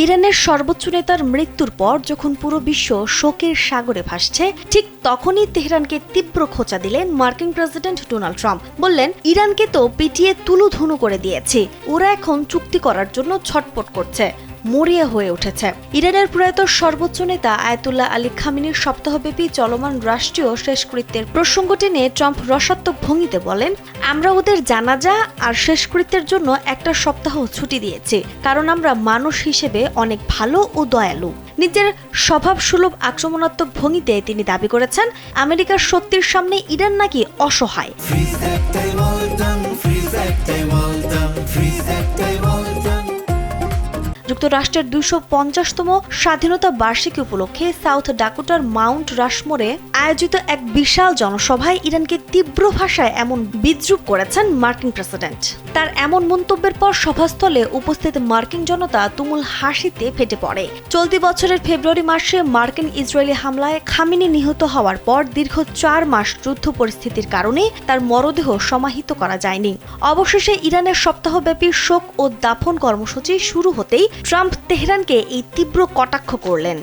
ইরানের সর্বোচ্চ নেতার মৃত্যুর পর যখন পুরো বিশ্ব শোকের সাগরে ভাসছে, ঠিক তখনই তেহরানকে তীব্র খোঁচা দিলেন মার্কিন প্রেসিডেন্ট ডোনাল্ড ট্রাম্প। বললেন, ইরানকে তো পিটিয়ে তুলোধুনো করে দিয়েছি, ওরা এখন চুক্তি করার জন্য ছটপট করছে, মরিয়া হয়ে উঠেছে। ইরানের প্রয়াত সর্বোচ্চ নেতা আয়াতুল্লাহ আলী খামেনির সপ্তাহব্যাপী চলমান রাষ্ট্রীয় শেষকৃত্যের প্রসঙ্গ টেনে ট্রাম্প রসাত্মক ভঙ্গিতে বলেন, আমরা ওদের জানাজা আর শেষকৃত্যের জন্য একটা সপ্তাহ ছুটি দিয়েছি, কারণ আমরা মানুষ হিসেবে অনেক ভালো ও দয়ালু। নিজের স্বভাবসুলভ আক্রমণাত্মক ভঙ্গিতে তিনি দাবি করেছেন, আমেরিকার শক্তির সামনে ইরান নাকি অসহায়। যুক্তরাষ্ট্রের 250তম স্বাধীনতা বার্ষিকী উপলক্ষে সাউথ ডাকোটার মাউন্ট রাশমোরে আয়োজিত এক বিশাল জনসভায় ইরানকে তীব্র ভাষায় এমন বিদ্রূপ করেছেন মার্কিন প্রেসিডেন্ট। তার এমন মন্তব্যের পর সভাস্থলে উপস্থিত মার্কিন জনতা তুমুল হাসিতে ফেটে পড়ে। চলতি বছরের ফেব্রুয়ারি মাসে মার্কিন ইসরায়েলি হামলায় খামেনি নিহত হওয়ার পর দীর্ঘ 4 মাস যুদ্ধ পরিস্থিতির কারণে তার মরদেহ সমাহিত করা যায়নি। অবশেষে ইরানের সপ্তাহব্যাপী শোক ও দাফন কর্মসূচি শুরু হতেই ট্রাম্প তেহরানকে এই তীব্র কটাক্ষ করলেন।